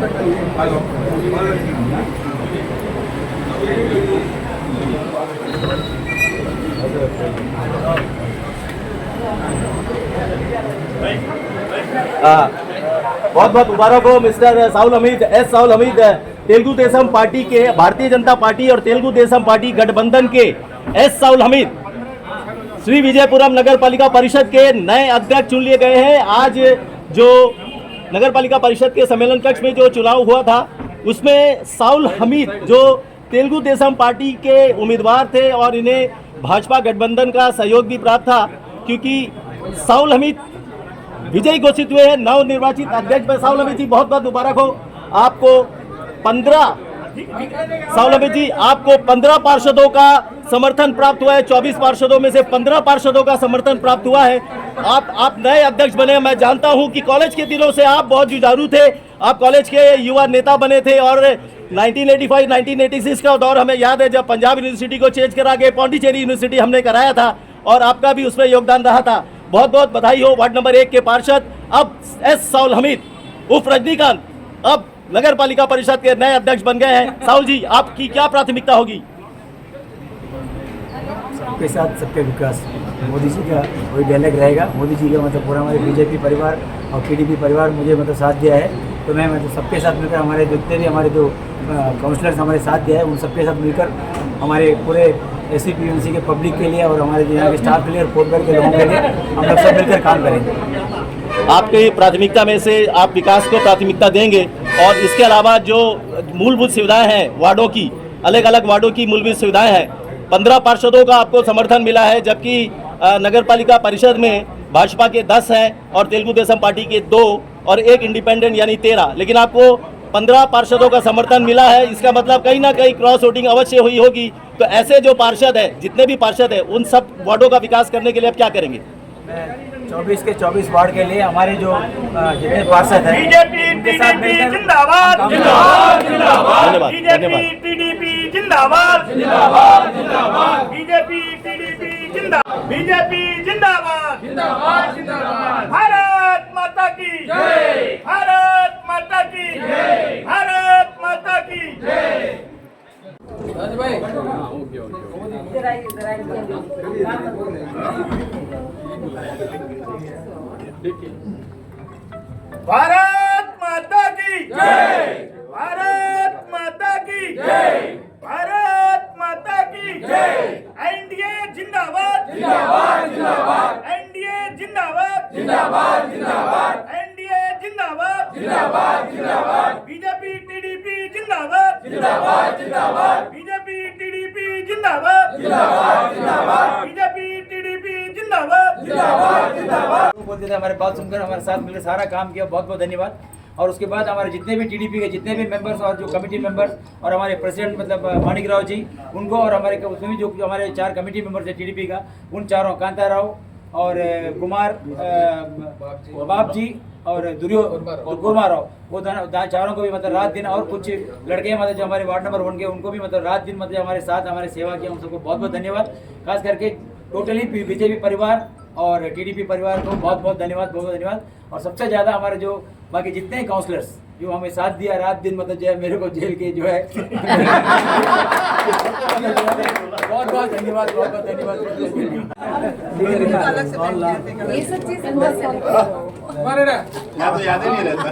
बहुत बहुत मुबारक हो mister Saul Hamid, S Saul Hamid, Telugu Desam party के, भारतीय जनता पार्टी और तेलुगु देशम पार्टी गठबंधन के एस साउल हमीद श्री विजयपुरम नगर पालिका परिषद के नए अध्यक्ष चुन लिए गए हैं। आज जो नगर पालिका परिषद के सम्मेलन कक्ष में जो चुनाव हुआ था उसमें साउल हमीद जो तेलुगु देशम पार्टी के उम्मीदवार थे और इन्हें भाजपा गठबंधन का सहयोग भी प्राप्त था, क्योंकि साउल हमीद विजयी घोषित हुए हैं, नव निर्वाचित अध्यक्ष। साउल हमीद जी बहुत बहुत मुबारक हो आपको। 15 साउल हमीद जी आपको 15 पार्षदों का समर्थन प्राप्त हुआ है। 24 पार्षदों में से 15 पार्षदों का समर्थन प्राप्त हुआ है। आप नए अध्यक्ष बने। मैं जानता हूं कि कॉलेज के दिनों से आप बहुत जुझारू थे, आप कॉलेज के युवा नेता बने थे और 1985-1986 का दौर हमें याद है जब पंजाब यूनिवर्सिटी को चेंज करा के पौंडीचेरी यूनिवर्सिटी हमने कराया था और आपका भी उसमें योगदान रहा था। बहुत बहुत बधाई हो। वार्ड नंबर 1 के पार्षद अब एस साउल हमीद उर्फ रजनीकांत अब नगर पालिका परिषद के नए अध्यक्ष बन गए हैं। साउल जी आपकी क्या प्राथमिकता होगी? सबके साथ सबके विकास, मोदी जी का वही डायलॉग रहेगा। मोदी जी का मतलब पूरा हमारे बीजेपी परिवार और टीडीपी परिवार मुझे मतलब साथ दिया है, तो मैं मतलब सबके साथ मिलकर हमारे जितने भी हमारे जो काउंसलर्स हमारे साथ दिया है उन सबके साथ मिलकर हमारे पूरे SCPMC के पब्लिक के लिए और हमारे यहाँ के स्टाफ के लिए और पोर्टबेल के लोगों के लिए हम लोग सब मिलकर काम करेंगे। आपकी प्राथमिकता में से आप विकास को प्राथमिकता देंगे और इसके अलावा जो मूलभूत सुविधाएं हैं वार्डों की, अलग अलग वार्डों की मूलभूत सुविधाएं हैं। 15 पार्षदों का आपको समर्थन मिला है, जबकि नगर पालिका परिषद में भाजपा के 10 हैं और तेलुगु देशम पार्टी के 2 और 1 इंडिपेंडेंट यानी 13, लेकिन आपको 15 पार्षदों का समर्थन मिला है। इसका मतलब कहीं ना कहीं क्रॉस वोटिंग अवश्य हुई होगी। तो ऐसे जो पार्षद है, जितने भी पार्षद है, उन सब वार्डों का विकास करने के लिए आप क्या करेंगे? 24 के 24 वार्ड के लिए हमारे जो जितने पार्षद हैं उनके साथ मिलकर जिंदाबाद जिंदाबाद जिंदाबाद धन्यवाद। टीडीपी जिंदाबाद जिंदाबाद जिंदाबाद बीजेपी टीडीपी जिंदाबाद बीजेपी जिंदाबाद जिंदाबाद जिंदाबाद। भारत माता की जय, भारत माता की जय, भारत माता की जय। भारत माता की जय, भारत माता की जय, भारत माता की जय। एनडीए जिंदाबाद जिंदाबाद जिंदाबाद, एनडीए जिंदाबाद जिंदाबाद जिंदाबाद, एनडीए जिंदाबाद जिंदाबाद जिंदाबाद। बीजेपी टीडीपी जिंदाबाद जिंदाबाद जिंदाबाद, बीजेपी टीडीपी जिंदाबाद जिंदाबाद जिंदाबाद, बीजेपी टीडीपी जिंदाबाद जिंदाबाद जिंदाबाद। बोलते थे हमारे बात सुनकर हमारे साथ मिलकर सारा काम किया, बहुत बहुत धन्यवाद। और उसके बाद हमारे जितने भी टीडीपी के जितने भी मेंबर्स और जो कमेटी मेंबर्स और हमारे प्रेसिडेंट मतलब माणिक राव जी, उनको और हमारे उसमें भी जो हमारे 4 कमेटी मेंबर्स है टीडीपी का, उन चारों कांता राव और कुमार बाप जी और गुरमा राव, वो चारों को भी मतलब रात दिन, और कुछ लड़के मतलब जो हमारे वार्ड नंबर 1 के उनको भी मतलब रात दिन मतलब हमारे साथ हमारे सेवा किया, उन सबको बहुत बहुत धन्यवाद। खास करके टोटली बीजेपी परिवार और टीडीपी परिवार को बहुत बहुत धन्यवाद, बहुत बहुत धन्यवाद। और सबसे ज़्यादा हमारे जो बाकी जितने काउंसलर्स जो हमें साथ दिया रात दिन मतलब जो है मेरे को जेल के जो है बहुत बहुत धन्यवाद, बहुत बहुत धन्यवाद। तो याद ही नहीं रहता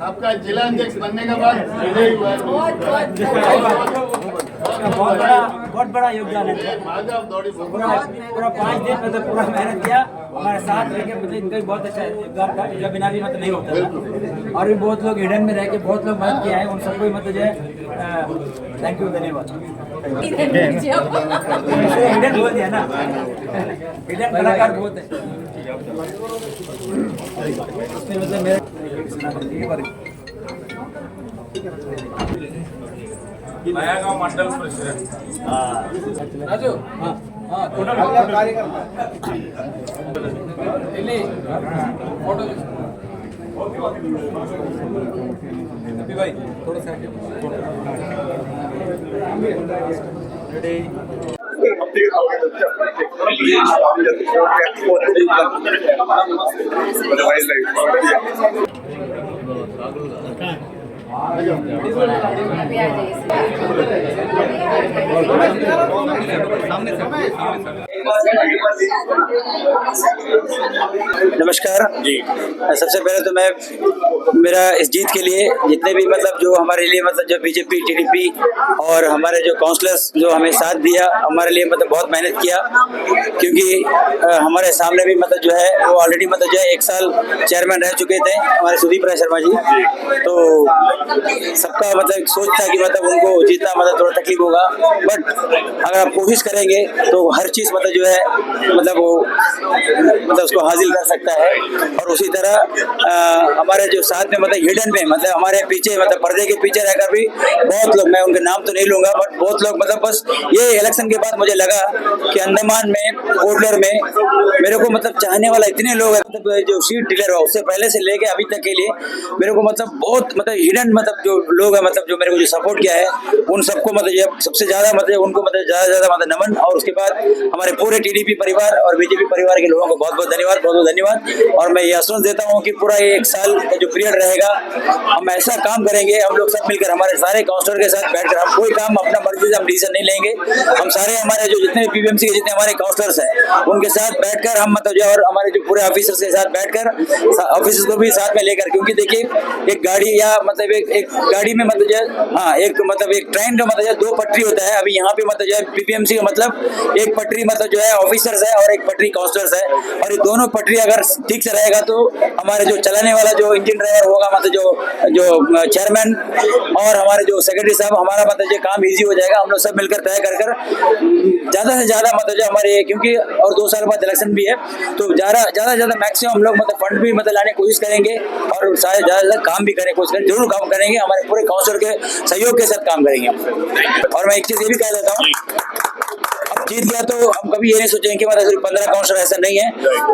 आपका जिला अध्यक्ष बनने के बाद बहुत बड़ा योगदान है। पूरा 5 दिन मतलब पूरा मेहनत किया हमारे साथ रह के, मतलब इनका भी बहुत अच्छा योगदान था, इनका बिना भी मतलब नहीं होता था। और भी बहुत लोग हिडन में रह के बहुत लोग मदद किया है, उन सबको भी मतलब जो है थैंक यू, धन्यवाद। हिडन बोल दिया ना, हिडन कलाकार बहुत है मतलब मेरे नयागांव मंडल प्रेसिडेंट राजू फोटो भाई थोड़ा सा रेडी नमस्कार जी। सबसे पहले तो मैं मेरा इस जीत के लिए जितने भी मतलब जो हमारे लिए मतलब जो बीजेपी टीडीपी और हमारे जो काउंसलर्स जो हमें साथ दिया, हमारे लिए मतलब बहुत मेहनत किया, क्योंकि हमारे सामने भी मतलब जो है वो ऑलरेडी मतलब जो है 1 साल चेयरमैन रह चुके थे हमारे सुदीप राय शर्मा जी। तो सबका मतलब सोच था कि मतलब उनको जीतना मतलब थोड़ा तकलीफ होगा, बट अगर आप कोशिश करेंगे तो हर चीज़ मतलब जो है मतलब वो मतलब उसको हासिल कर सकता है। और उसी तरह हमारे जो साथ में मतलब हिडन में मतलब हमारे पीछे मतलब पर्दे के पीछे रहकर भी बहुत लोग, मैं उनके नाम तो नहीं लूंगा, बट बहुत लोग मतलब बस ये इलेक्शन के बाद मुझे लगा कि अंडमान में पोर्टलर में मेरे को मतलब चाहने वाला इतने लोग हैं, मतलब जो सीट डीलर हुआ उससे पहले से लेके अभी तक के लिए मेरे को मतलब बहुत मतलब हिडन मतलब जो लोग हैं मतलब जो मेरे को जो सपोर्ट किया है उन सबको मतलब ये सबसे ज्यादा मतलब उनको मतलब ज्यादा मतलब नमन। और उसके बाद हमारे पूरे टीडीपी परिवार और बीजेपी परिवार के लोगों को बहुत बहुत धन्यवाद। और मैं ये आश्वासन देता हूँ कि पूरा ये 1 साल का जो पीरियड रहेगा हम ऐसा काम करेंगे, हम लोग सब मिलकर हमारे सारे काउंसलर के साथ बैठकर हम कोई काम अपना मर्जी से हम डिसीजन नहीं लेंगे। हम सारे हमारे जो जितने पीबीएमसी के जितने हमारे काउंसलर्स हैं उनके साथ बैठकर हम मतलब जो और हमारे जो पूरे ऑफिसर्स के साथ बैठकर ऑफिसर्स को भी साथ में लेकर, क्योंकि देखिए एक गाड़ी या मतलब एक गाड़ी में मतलब जो हाँ एक मतलब एक ट्रेन का मतलब 2 पटरी होता है। अभी यहाँ पे मतलब जो है पीपीएमसी का मतलब एक पटरी मतलब जो है ऑफिसर्स है और एक पटरी काउंसलर्स है, और ये दोनों पटरी अगर ठीक से रहेगा तो हमारे जो चलाने वाला जो इंजन ड्राइवर होगा मतलब जो चेयरमैन और हमारे जो सेक्रेटरी साहब, हमारा मतलब जो काम इजी हो जाएगा। हम लोग सब मिलकर तय कर ज्यादा से ज्यादा मतलब जो हमारे, क्योंकि और 2 साल बाद इलेक्शन भी है, तो ज्यादा मैक्सिमम हम लोग मतलब फंड भी मतलब लाने की कोशिश करेंगे और ज्यादा काम भी करने की कोशिश करेंगे, जरूर काम करेंगे, हमारे पूरे काउंसलर के सहयोग के साथ काम करेंगे। और मैं एक चीज ये भी कह देता हूँ, अब जीत गया तो हम कभी ये नहीं सोचेंगे कि मतलब सिर्फ 15 काउंसलर, ऐसा नहीं है।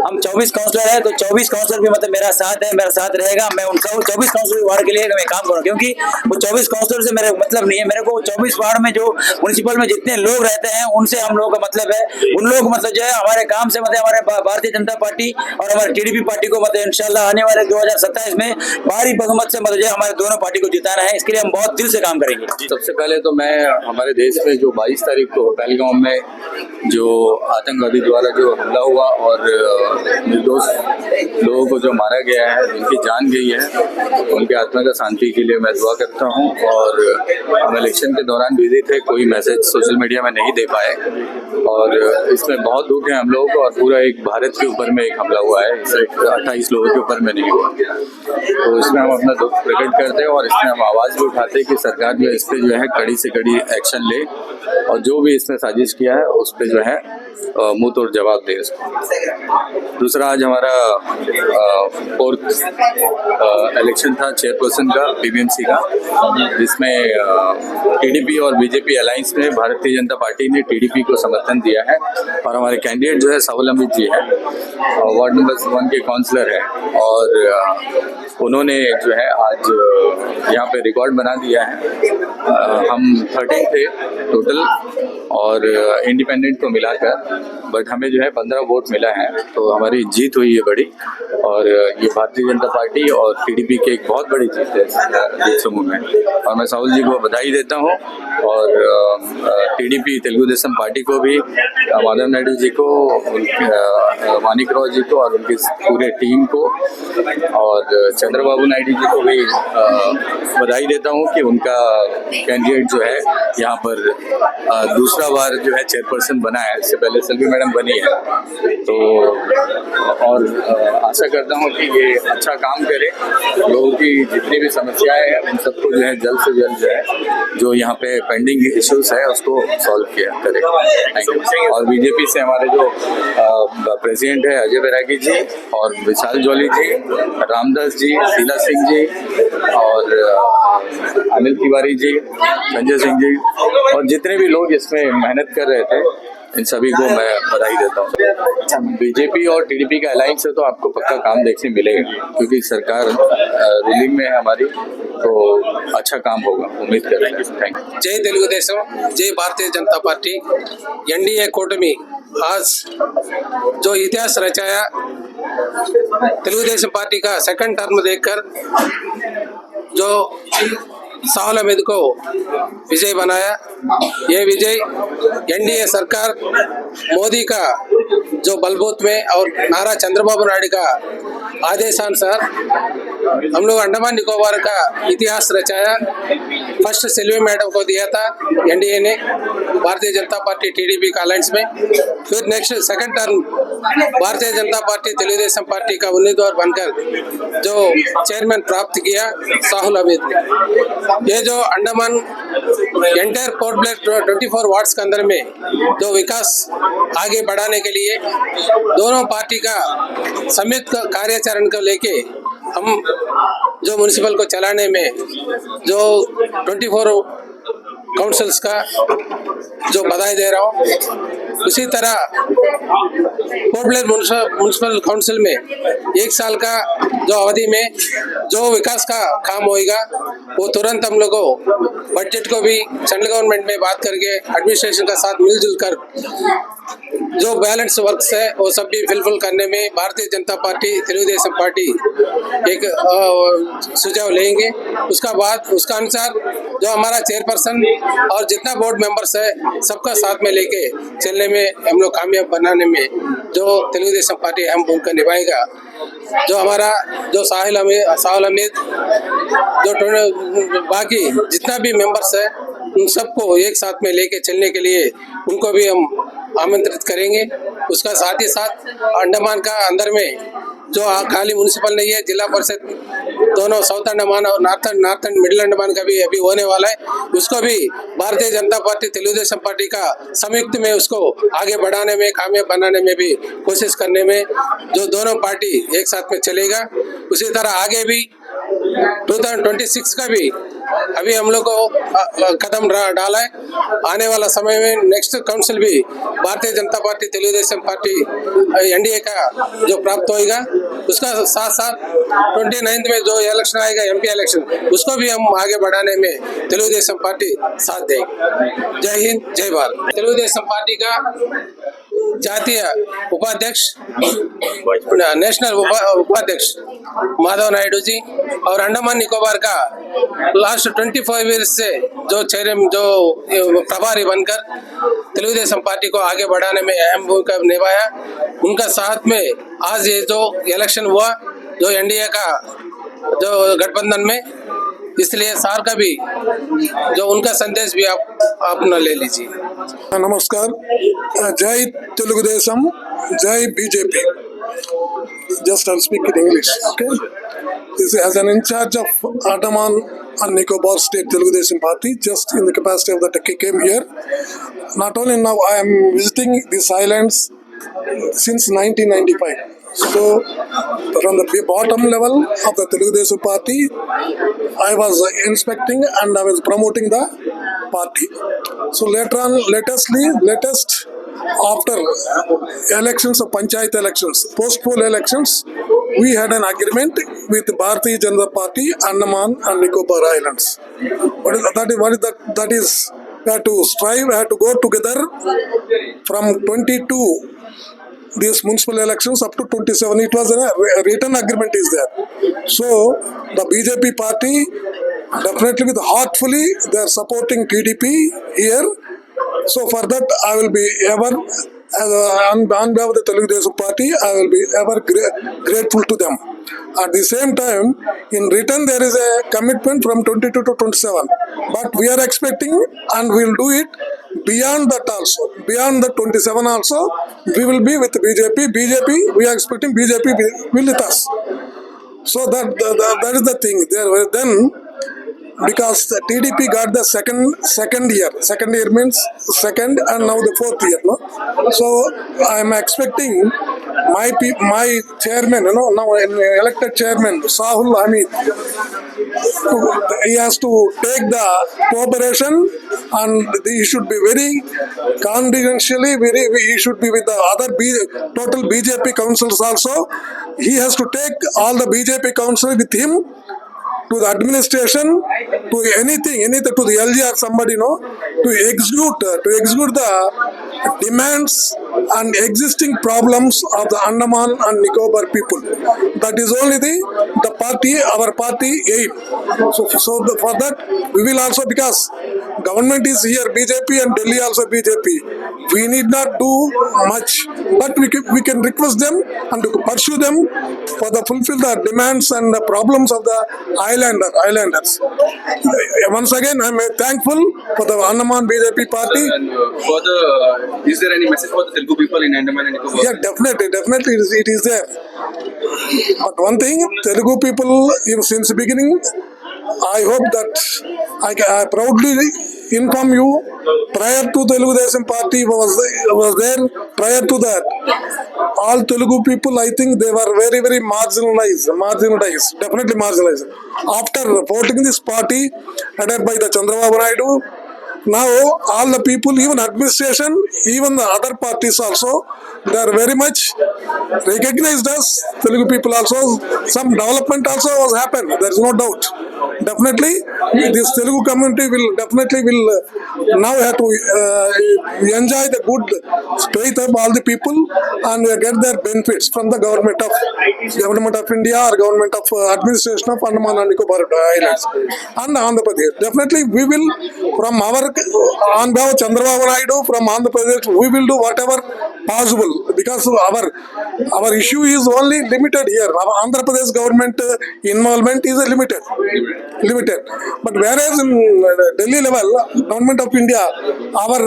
हम 24 काउंसलर है तो 24 काउंसलर भी मतलब मेरा साथ रहेगा। मैं उनका 24 काउंसलर वार्ड के लिए मैं काम करूँ, क्योंकि वो 24 काउंसलर से मेरे मतलब नहीं है। मेरे को 24 वार्ड में जो म्युनिसिपल में जितने लोग रहते हैं उनसे हम लोगों का मतलब है। उन लोग मतलब जो है हमारे काम से मतलब हमारे भारतीय जनता पार्टी और हमारे टीडीपी पार्टी को मतलब इंशाल्लाह आने वाले 2027 में भारी बहुमत से मतलब जो है हमारे दोनों पार्टी को जिताना है। इसके लिए हम बहुत दिल से काम करेंगे। सबसे पहले तो मैं हमारे देश में जो 22 तारीख को पहलगाम में जो आतंकवादी द्वारा जो हमला हुआ और निर्दोष लोगों को जो मारा गया है, उनकी जान गई है, उनके आत्मा का शांति के लिए मैं दुआ करता हूं। और हम इलेक्शन के दौरान बिजी थे, कोई मैसेज सोशल मीडिया में नहीं दे पाए, और इसमें बहुत दुख है हम लोगों को। और पूरा एक भारत के ऊपर में एक हमला हुआ है, सिर्फ 28 लोगों के ऊपर में नहीं हुआ, तो इसमें हम अपना दुख प्रकट करते हैं और इसमें हम आवाज़ भी उठाते हैं कि सरकार जो इस पर जो है कड़ी से कड़ी एक्शन ले, और जो भी इसने साजिश किया है उस पर जो है मुंह तोड़ जवाब दे इसको। दूसरा, आज हमारा 4th इलेक्शन था चेयरपर्सन का पीबीएमसी का, जिसमें टीडीपी और बीजेपी अलायंस में भारतीय जनता पार्टी ने टीडीपी को समर्थन दिया है, और हमारे कैंडिडेट जो है साहुल हमीद जी है, वार्ड नंबर 1 के काउंसलर है, और उन्होंने जो है आज यहाँ पे रिकॉर्ड बना दिया है। हम 13 थे टोटल और इंडिपेंडेंट को मिलाकर, बट हमें जो है 15 वोट मिला है, तो हमारी जीत हुई है बड़ी। और ये भारतीय जनता पार्टी और टीडीपी की एक बहुत बड़ी जीत है जीत समूह में, और मैं साहुल जी को बधाई देता हूँ। और टीडीपी तेलुगु देशम पार्टी को भी, माधव नायडू जी को, मानिक राव जी को और उनकी पूरे टीम को, और चंद्रबाबू नायडू जी को भी बधाई देता हूँ कि उनका कैंडिडेट जो है यहाँ पर दूसरा बार जो है चेयरपर्सन बना है। इससे पहले सेल्वी मैडम बनी है, तो और आशा करता हूँ कि ये अच्छा काम करे, लोगों की जितनी भी समस्याएं हैं उन सबको जो है जल्द से जल्द जो है जो यहाँ पे पेंडिंग इश्यूज है उसको सॉल्व किया करे। Thank you. और बीजेपी से हमारे जो प्रेसिडेंट है अजय बैरागी जी और विशाल जॉली जी, रामदास जी, शीला सिंह जी और अनिल तिवारी जी, संजय सिंह जी, और जितने भी लोग इसमें मेहनत कर रहे थे, इन सभी को मैं बधाई देता हूँ। बीजेपी और टीडीपी का अलायंस है तो आपको पक्का काम देखने मिलेगा, क्योंकि सरकार रूलिंग में है हमारी, तो अच्छा काम होगा, उम्मीद कर रहे हैं। Thank you. जय తెలుగుదేశం, जय भारतीय जनता पार्टी। एनडीए కూటమి आज जो इतिहास रचाया, తెలుగుదేశం पार्टी का सेकंड टर्म देखकर जो साहुल हमीद को विजय बनाया, ये विजय एनडीए सरकार मोदी का जो बलबूत में और नारा चंद्रबाबू नायडू का आदेशानुसार हम लोग अंडमान निकोबार का इतिहास रचाया। फर्स्ट सिल्वी मैडम को दिया था एनडीए ने, भारतीय जनता पार्टी टीडीपी का अलायंस में। फिर next second term Bharatiya Janata party Telugu Desam party का उम्मीदवार बनकर जो चेयरमैन प्राप्त किया साहुल हमीद ने। ये जो अंडमान एंटायर पोर्ट ब्लेयर 24 वार्ड्स के अंदर में जो विकास आगे बढ़ाने के लिए दोनों पार्टी का संयुक्त कार्याचरण को लेके हम जो म्युनिसिपल को चलाने में जो 24 काउंसिल्स का जो बधाई दे रहा हूँ। उसी तरह पोर्ट ब्लेयर म्युनिसिपल काउंसिल में 1 साल का जो अवधि में जो विकास का काम होएगा वो तुरंत हम लोग को बजट को भी सेंट्रल गवर्नमेंट में बात करके एडमिनिस्ट्रेशन का साथ मिलजुल कर जो बैलेंस वर्क्स है वो सब भी फिलफिल करने में भारतीय जनता पार्टी తెలుగుదేశం पार्टी एक सुझाव लेंगे। उसका बाद उसका अनुसार जो हमारा चेयरपर्सन और जितना बोर्ड मेंबर्स है सबका साथ में लेके चलने में हम लोग कामयाब बनाने में जो తెలుగుదేశం पार्टी अहम भूमिका निभाएगा। जो हमारा जो साहुल हमीद जो बाकी जितना भी मेंबर्स है उन सबको एक साथ में लेके चलने के लिए उनको भी हम आमंत्रित करेंगे। उसका साथ ही साथ अंडमान का अंदर में जो खाली म्युनिसिपल नहीं है, जिला परिषद दोनों साउथ अंडमान और नार्थन मिडिल अंडमान का भी अभी होने वाला है, उसको भी भारतीय जनता पार्टी తెలుగుదేశం पार्टी का संयुक्त में उसको आगे बढ़ाने में कामयाब बनाने में भी कोशिश करने में जो दोनों पार्टी एक साथ में चलेगा। उसी तरह आगे भी 2026 का भी अभी हम लोग को कदम डाला है। आने वाला समय में नेक्स्ट काउंसिल भी Bharatiya Janata party Telugu Desam party NDA का जो प्राप्त होएगा। उसका साथ साथ 29 में जो इलेक्शन आएगा एमपी इलेक्शन, उसको भी हम आगे बढ़ाने में తెలుగుదేశం पार्टी साथ देंगे। जय हिंद, जय भारत। తెలుగుదేశం पार्टी का जातीय उपाध्यक्ष नेशनल उपाध्यक्ष माधव नायडू जी और अंडमान निकोबार का लास्ट 25 ईयर्स से जो चेयरमैन जो प्रभारी बनकर తెలుగుదేశం पार्टी को आगे बढ़ाने में अहम भूमिका निभाया, उनका साथ में आज ये जो इलेक्शन हुआ जो एनडीए का जो गठबंधन में, इसलिए सार का भी जो उनका संदेश भी आप न ले लीजिए। नमस्कार। जय తెలుగుదేశం, जय BJP. Just I'll speak in English, okay? This is as an in charge of Andaman and Nicobar State Telugu Desam Party, just in the capacity of that I came here. Not only now I am visiting these islands since 1995. So from the bottom level of the Telugu Desam Party, I was inspecting and I was promoting the party. So later on, latest after elections of Panchayat elections, post-poll elections, we had an agreement with Bharatiya Janata Party, Andaman and Nicobar Islands. That is, we have to strive, we have to go together from 22 these municipal elections up to 27. It was a written agreement is there. So the BJP party definitely with heartfully they are supporting TDP here. So for that I will be ever on behalf of the Telugu Desam party, I will be ever grateful to them. At the same time, in return there is a commitment from 22 to 27. But we are expecting and we will do it beyond that also. Beyond the 27 also, we will be with BJP. We are expecting BJP will with us. So that is the thing. Then because the TDP got the second year. Second year means second and now the fourth year. No? So I am expecting my chairman, now elected chairman, Sahul Hamied, he has to take the cooperation and he should be very confidentially, he should be with the other total BJP councillors also. He has to take all the BJP councillors with him to the administration, to anything to the LG or somebody, to execute the demands and existing problems of the Andaman and Nicobar people. That is only our party aim. For that, we will also, because government is here BJP and Delhi also BJP, we need not do much, but we can request them and pursue them for the fulfill the demands and the problems of the islanders. Once again, I am thankful for the Andaman BJP party. And for the, is there any message for the Telugu people in Andaman and Nicobar? Yeah, definitely it is there. But one thing, Telugu people, since the beginning, I hope that I proudly inform you, prior to Telugu Desam party was there, prior to that, all Telugu people, I think they were very, very marginalized, definitely marginalized. After voting this party, headed by the Chandrababu Naidu, now all the people, even administration, even the other parties also, they are very much recognized as Telugu people also. Some development also was happened, there is no doubt. Definitely, this Telugu community will now have to enjoy the good faith of all the people and get their benefits from the government of India or government of administration of Andaman and Nicobar Islands and Andhra Pradesh. Definitely, we will, from our on behalf of Chandrababu Naidu, from Andhra Pradesh, we will do whatever possible, because our issue is only limited here. Our Andhra Pradesh government involvement is limited. But whereas in Delhi level, government of India, our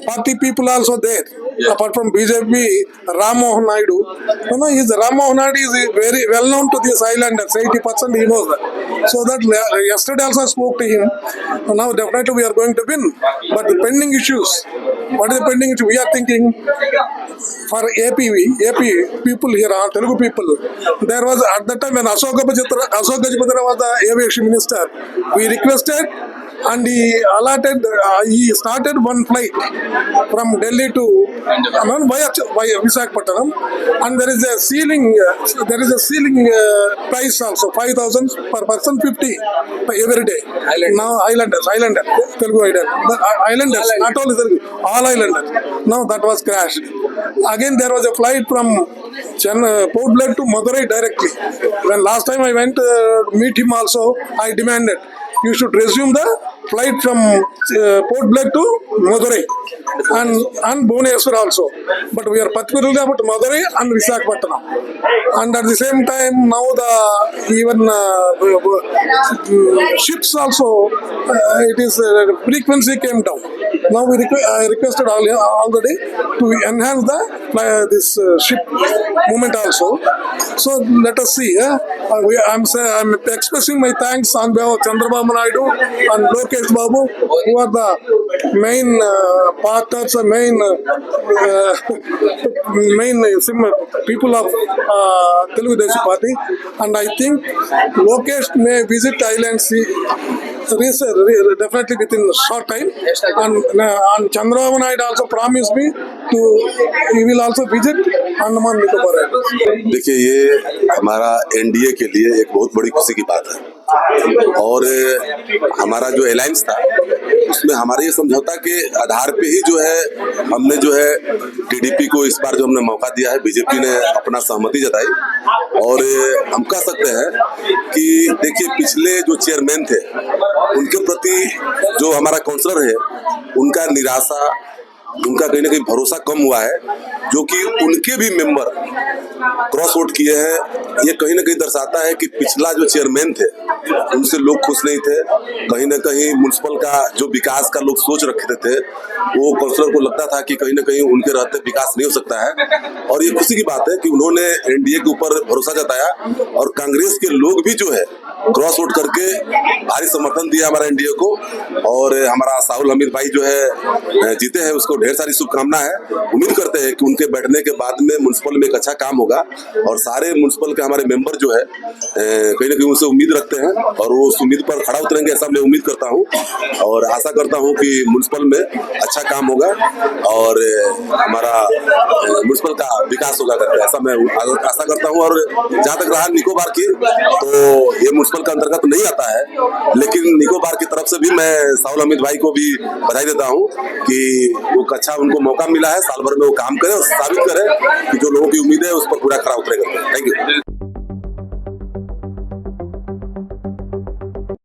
party people also there. Apart from BJP, Ram Mohan Naidu, Ram Mohan Naidu is very well known to these islanders. 80% he knows that. So that yesterday also I spoke to him. Now definitely we are going to win. But the pending issues, what is the pending issue? We are thinking for AP people here, Telugu people. There was at that time when Ashok Gajapatra was the aviation minister, we requested and he allotted, he started one flight from Delhi to via Visakhapatnam, and there is a ceiling price also, 5,000 per person, 50 every day. Now islanders, Telugu islanders, not only Telugu, all islanders. Now that was crashed. Again there was a flight from Port Blair to Madurai directly. When last time I went meet him also, I demanded you should resume the flight from Port Blair to Madurai and Bhubaneswar also. But we are particularly about Madurai and Visakhapatnam. And at the same time, now the ships also, it is frequency came down. Now I requested already to enhance this ship movement also. So let us see. I'm expressing my thanks on behalf of Chandrababu Naidu and Lokesh Babu, who are the main partners, main people of Telugu Desam Party. And I think Lokesh may visit islands definitely within a short time. And Chandrababu Naidu also promised me he will also visit Andaman Nicobar Islands. देखिए, ये हमारा NDA के लिए एक बहुत बड़ी खुशी की बात है और हमारा जो अलायंस था उसमें हमारे ये समझौता के आधार पे ही जो है हमने जो है टीडीपी को इस बार जो हमने मौका दिया है, बीजेपी ने अपना सहमति जताई और हम कह सकते हैं कि देखिए पिछले जो चेयरमैन थे उनके प्रति जो हमारा काउंसलर है उनका निराशा, उनका कहीं ना कहीं भरोसा कम हुआ है, जो कि उनके भी मेंबर क्रॉस वोट किए हैं। ये कहीं ना कहीं दर्शाता है कि पिछला जो चेयरमैन थे उनसे लोग खुश नहीं थे। कहीं ना कहीं म्युनिसिपल का जो विकास का लोग सोच रखे थे वो काउंसलर को लगता था कि कहीं ना कहीं उनके रहते विकास नहीं हो सकता है। और ये खुशी की बात है कि उन्होंने एनडीए के ऊपर भरोसा जताया और कांग्रेस के लोग भी जो है क्रॉस वोट करके भारी समर्थन दिया हमारा एनडीए को। और हमारा साहुल हमीद भाई जो है जीते हैं, उसको ढेर सारी शुभकामना है। उम्मीद करते हैं कि उनके बैठने के बाद में म्युनिसिपल में एक अच्छा काम होगा और सारे म्युनिसिपल के हमारे मेंबर जो है कहीं ना कहीं उनसे उम्मीद रखते हैं और वो उस उम्मीद पर खड़ा उतरेंगे, ऐसा मैं उम्मीद करता हूँ और आशा करता हूँ कि म्युनिसिपल में अच्छा काम होगा और हमारा म्युनिसिपल का विकास होगा करके, ऐसा मैं आशा करता हूँ। और जहाँ तक रहा निकोबार की, तो ये म्युनिसिपल के अंतर्गत नहीं आता है, लेकिन निकोबार की तरफ से भी मैं साहुल हमीद भाई को भी बधाई देता हूँ कि वो अच्छा उनको मौका मिला है, साल भर में वो काम करें और साबित करें कि जो लोगों की उम्मीद है उस पर पूरा खरा उतरेगा। Thank you.